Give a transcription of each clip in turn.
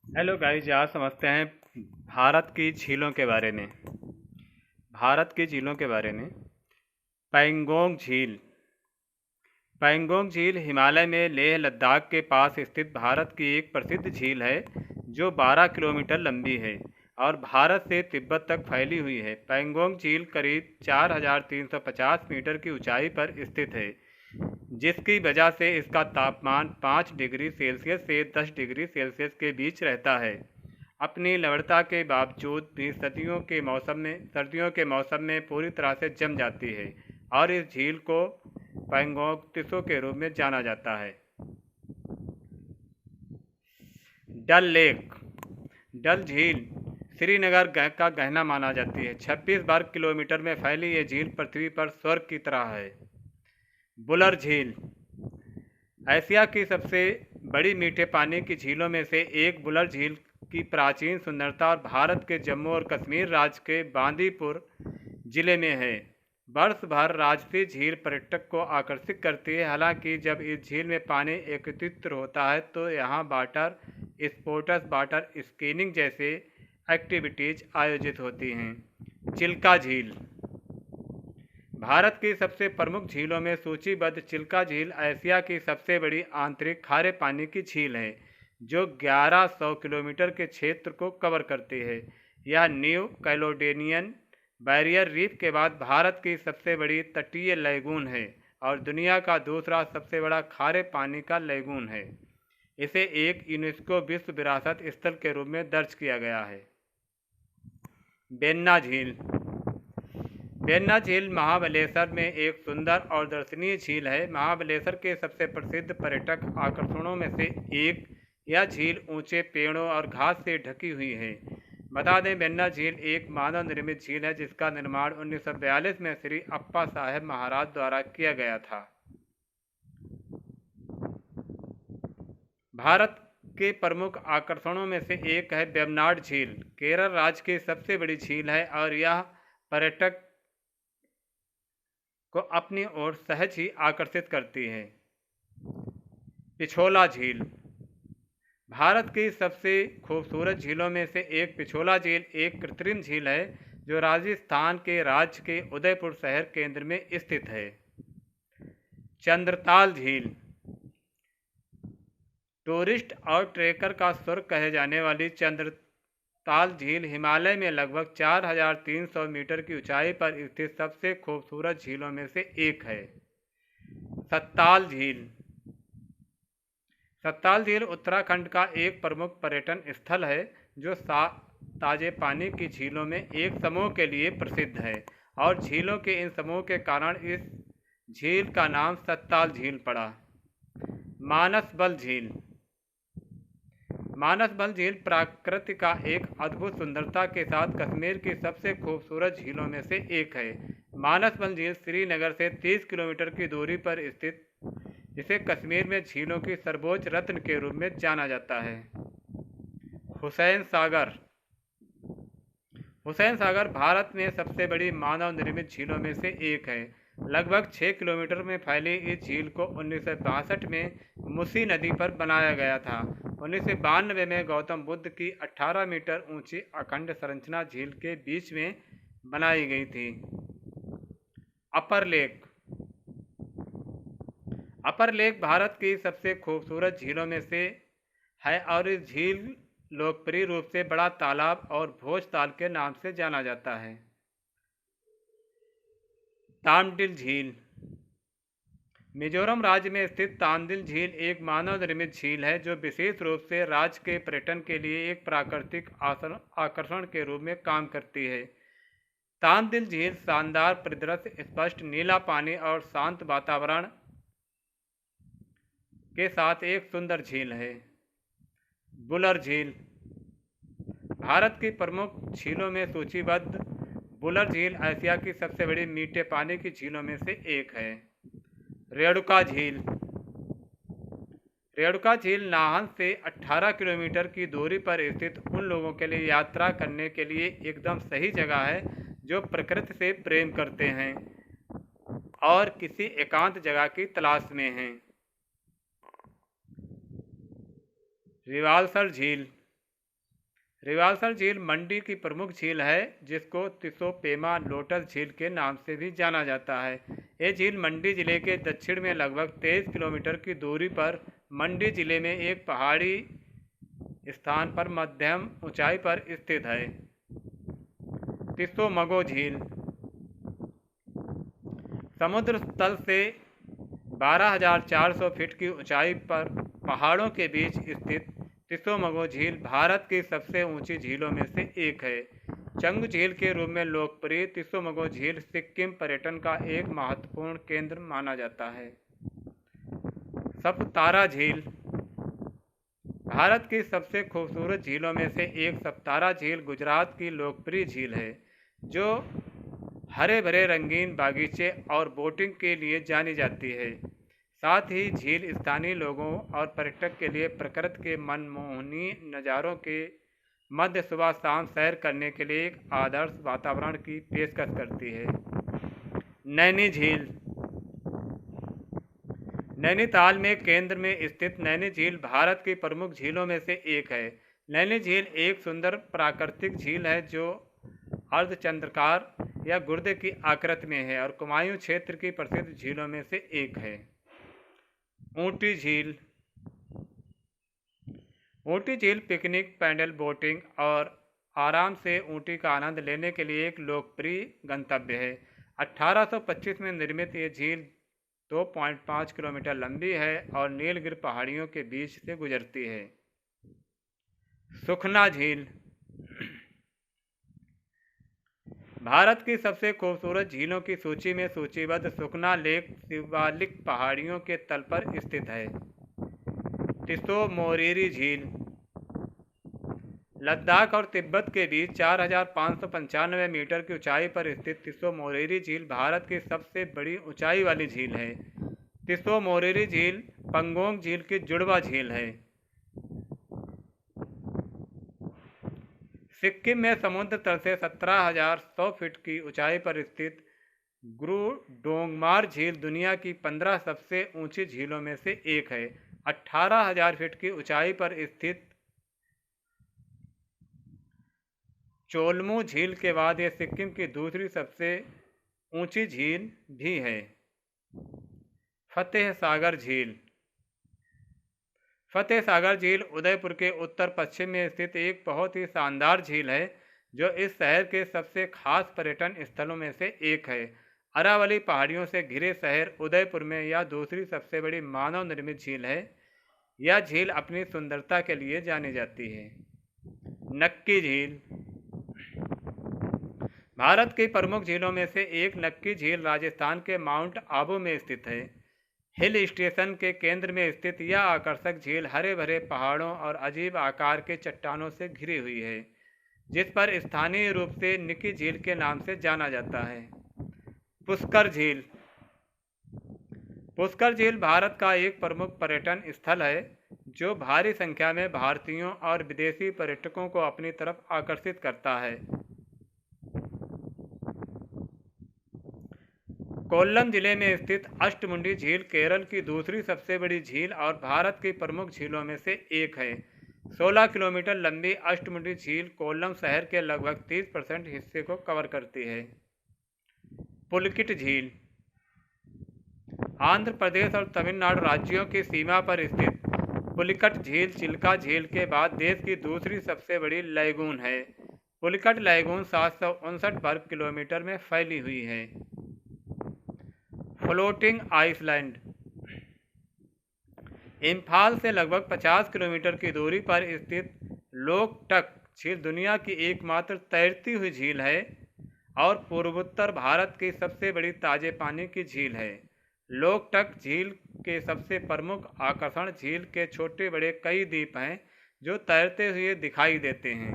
Hello guys, आज समझते हैं भारत की झीलों के बारे में। भारत की झीलों के बारे में। पैंगोंग झील। पैंगोंग झील हिमालय में लेह लद्दाख के पास स्थित भारत की एक प्रसिद्ध झील है जो 12 किलोमीटर लंबी है और भारत से तिब्बत तक फैली हुई है। पैंगोंग झील करीब 4,350 मीटर की ऊंचाई पर स्थित है, जिसकी वजह से इसका तापमान 5 डिग्री सेल्सियस से 10 डिग्री सेल्सियस के बीच रहता है। अपनी लवणता के बावजूद भी सर्दियों के मौसम में पूरी तरह से जम जाती है और इस झील को पैंगोंग त्सो के रूप में जाना जाता है। डल लेक। डल झील श्रीनगर का गहना माना जाती है। 26 वर्ग किलोमीटर में फैली ये झील पृथ्वी पर स्वर्ग की तरह है। बुलर झील। एशिया की सबसे बड़ी मीठे पानी की झीलों में से एक बुलर झील की प्राचीन सुंदरता और भारत के जम्मू और कश्मीर राज्य के बांदीपुर जिले में है। वर्ष भर राजसी झील पर्यटक को आकर्षित करती है। हालांकि जब इस झील में पानी एकत्रित होता है तो यहाँ वाटर स्पोर्ट्स, वाटर स्कीइंग जैसे एक्टिविटीज आयोजित होती हैं। चिल्का झील। भारत की सबसे प्रमुख झीलों में सूचीबद्ध चिल्का झील एशिया की सबसे बड़ी आंतरिक खारे पानी की झील है, जो 1100 किलोमीटर के क्षेत्र को कवर करती है। यह न्यू कैलोडेनियन बैरियर रीफ के बाद भारत की सबसे बड़ी तटीय लैगून है और दुनिया का दूसरा सबसे बड़ा खारे पानी का लैगून है। इसे एक यूनेस्को विश्व विरासत स्थल के रूप में दर्ज किया गया है। बेन्ना झील। बेन्ना झील महाबलेश्वर में एक सुंदर और दर्शनीय झील है। महाबलेश्वर के सबसे प्रसिद्ध पर्यटक आकर्षणों में से एक यह झील ऊंचे पेड़ों और घास से ढकी हुई है। बता दें, बेन्ना झील एक मानव निर्मित झील है जिसका निर्माण 1942 में श्री अप्पा साहेब महाराज द्वारा किया गया था। भारत के प्रमुख आकर्षणों में से एक है वेम्बनाड झील। केरल राज्य की सबसे बड़ी झील है और यह पर्यटक को अपनी ओर सहज ही आकर्षित करती है। पिछोला झील। भारत की सबसे खूबसूरत झीलों में से एक पिछोला झील एक कृत्रिम झील है जो राजस्थान के राज्य के उदयपुर शहर केंद्र में स्थित है। चंद्रताल झील। टूरिस्ट और ट्रेकर का स्वर्ग कहे जाने वाली चंद्रताल झील हिमालय में लगभग 4,300 मीटर की ऊंचाई पर स्थित सबसे खूबसूरत झीलों में से एक है। सत्ताल झील। सत्ताल झील उत्तराखंड का एक प्रमुख पर्यटन स्थल है जो ताजे पानी की झीलों में एक समूह के लिए प्रसिद्ध है और झीलों के इन समूह के कारण इस झील का नाम सत्ताल झील पड़ा। मानसबल झील। मानसबल झील प्रकृति का एक अद्भुत सुंदरता के साथ कश्मीर की सबसे खूबसूरत झीलों में से एक है। मानसबल झील श्रीनगर से 30 किलोमीटर की दूरी पर स्थित, जिसे कश्मीर में झीलों की सर्वोच्च रत्न के रूप में जाना जाता है। हुसैन सागर। हुसैन सागर भारत में सबसे बड़ी मानव निर्मित झीलों में से एक है। लगभग 6 किलोमीटर में फैली इस झील को 1962 में मुसी नदी पर बनाया गया था। 1992 में गौतम बुद्ध की 18 मीटर ऊंची अखंड संरचना झील के बीच में बनाई गई थी। अपर लेक। अपर लेक भारत की सबसे खूबसूरत झीलों में से है और इस झील लोकप्रिय रूप से बड़ा तालाब और भोज ताल के नाम से जाना जाता है। तामडिल झील। मिजोरम राज्य में स्थित तामडिल झील एक मानव निर्मित झील है जो विशेष रूप से राज्य के पर्यटन के लिए एक प्राकृतिक आकर्षण के रूप में काम करती है। तामडिल झील शानदार परिदृश्य, स्पष्ट नीला पानी और शांत वातावरण के साथ एक सुंदर झील है। बुलर झील। भारत की प्रमुख झीलों में सूचीबद्ध बुलर झील एशिया की सबसे बड़ी मीठे पानी की झीलों में से एक है। रेणुका झील। रेणुका झील नाहन से 18 किलोमीटर की दूरी पर स्थित उन लोगों के लिए यात्रा करने के लिए एकदम सही जगह है जो प्रकृति से प्रेम करते हैं और किसी एकांत जगह की तलाश में हैं। रिवालसर झील। रिवालसर झील मंडी की प्रमुख झील है, जिसको तिसोपेमा लोटस झील के नाम से भी जाना जाता है। ये झील मंडी जिले के दक्षिण में लगभग 23 किलोमीटर की दूरी पर मंडी जिले में एक पहाड़ी स्थान पर मध्यम ऊंचाई पर स्थित है। तिसोमगो झील समुद्र तल से 12,400 फीट की ऊंचाई पर पहाड़ों के बीच स्थित तिसोमगो झील भारत की सबसे ऊंची झीलों में से एक है। चंगू झील के रूप में लोकप्रिय तिसोमगो झील सिक्किम पर्यटन का एक महत्वपूर्ण केंद्र माना जाता है। सपुतारा झील भारत की सबसे खूबसूरत झीलों में से एक सपुतारा झील गुजरात की लोकप्रिय झील है, जो हरे भरे रंगीन बागीचे और बोटिंग के लिए जानी जाती है। साथ ही झील स्थानीय लोगों और पर्यटक के लिए प्रकृति के मनमोहनीय नज़ारों के मध्य सुबह शाम सैर करने के लिए एक आदर्श वातावरण की पेशकश करती है। नैनी झील नैनीताल में केंद्र में स्थित नैनी झील भारत की प्रमुख झीलों में से एक है। नैनी झील एक सुंदर प्राकृतिक झील है जो अर्धचंद्राकार या गुर्दे की आकृति में है और कुमायूं क्षेत्र की प्रसिद्ध झीलों में से एक है। ऊटी झील ऊटी झील पिकनिक, पैडल बोटिंग और आराम से ऊटी का आनंद लेने के लिए एक लोकप्रिय गंतव्य है। 1825 में निर्मित ये झील 2.5 किलोमीटर लंबी है और नीलगिरी पहाड़ियों के बीच से गुजरती है। सुखना झील भारत की सबसे खूबसूरत झीलों की सूची में सूचीबद्ध सुखना लेक शिवालिक पहाड़ियों के तल पर स्थित है। तिसो मोरिरी झील लद्दाख और तिब्बत के बीच 4,595 मीटर की ऊंचाई पर स्थित तिसो मोरिरी झील भारत की सबसे बड़ी ऊंचाई वाली झील है। तिसो मोरिरी झील पंगोंग झील की जुड़वा झील है। सिक्किम में समुद्र तल से 17,100 फीट की ऊंचाई पर स्थित गुरु डोंगमार झील दुनिया की 15 सबसे ऊंची झीलों में से एक है। 18,000 फीट की ऊंचाई पर स्थित चोलमू झील के बाद यह सिक्किम की दूसरी सबसे ऊंची झील भी है। फतेह सागर झील फतेह सागर झील उदयपुर के उत्तर पश्चिम में स्थित एक बहुत ही शानदार झील है, जो इस शहर के सबसे खास पर्यटन स्थलों में से एक है। अरावली पहाड़ियों से घिरे शहर उदयपुर में यह दूसरी सबसे बड़ी मानव निर्मित झील है। यह झील अपनी सुंदरता के लिए जानी जाती है। नक्की झील भारत की प्रमुख झीलों में से एक नक्की झील राजस्थान के माउंट आबू में स्थित है। हिल स्टेशन के केंद्र में स्थित यह आकर्षक झील हरे भरे पहाड़ों और अजीब आकार के चट्टानों से घिरी हुई है, जिस पर स्थानीय रूप से निक्की झील के नाम से जाना जाता है। पुष्कर झील पुष्कर झील भारत का एक प्रमुख पर्यटन स्थल है, जो भारी संख्या में भारतीयों और विदेशी पर्यटकों को अपनी तरफ आकर्षित करता है। कोल्लम जिले में स्थित अष्टमुंडी झील केरल की दूसरी सबसे बड़ी झील और भारत की प्रमुख झीलों में से एक है। 16 किलोमीटर लंबी अष्टमुंडी झील कोल्लम शहर के लगभग 30% हिस्से को कवर करती है। पुलिकट झील आंध्र प्रदेश और तमिलनाडु राज्यों की सीमा पर स्थित पुलिकट झील चिल्का झील के बाद देश की दूसरी सबसे बड़ी लैगून है। पुलिकट लैगून 759 वर्ग किलोमीटर में फैली हुई है। फ्लोटिंग आइसलैंड इम्फाल से लगभग 50 किलोमीटर की दूरी पर स्थित लोकटक झील दुनिया की एकमात्र तैरती हुई झील है और पूर्वोत्तर भारत की सबसे बड़ी ताजे पानी की झील है। लोकटक झील के सबसे प्रमुख आकर्षण झील के छोटे बड़े कई द्वीप हैं, जो तैरते हुए दिखाई देते हैं।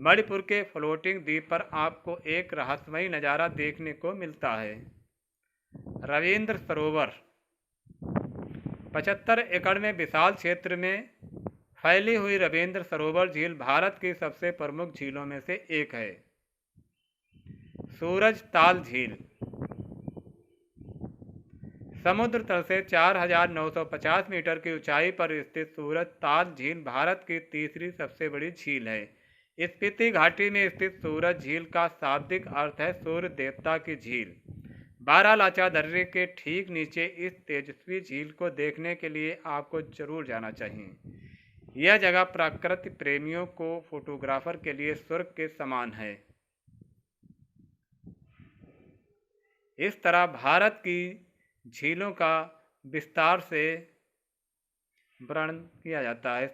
मणिपुर के फ्लोटिंग द्वीप पर आपको एक रहस्यमयी नज़ारा देखने को मिलता है। रविंद्र सरोवर 75 एकड़ में विशाल क्षेत्र में फैली हुई रविंद्र सरोवर झील भारत की सबसे प्रमुख झीलों में से एक है। सूरज ताल झील समुद्र तल से 4,950 मीटर की ऊंचाई पर स्थित सूरज ताल झील भारत की तीसरी सबसे बड़ी झील है। स्पीति घाटी में स्थित सूरज झील का शाब्दिक अर्थ है सूर्य देवता की झील। बारालाचा दर्रे के ठीक नीचे इस तेजस्वी झील को देखने के लिए आपको जरूर जाना चाहिए। यह जगह प्रकृति प्रेमियों को फोटोग्राफर के लिए स्वर्ग के समान है। इस तरह भारत की झीलों का विस्तार से वर्णन किया जाता है।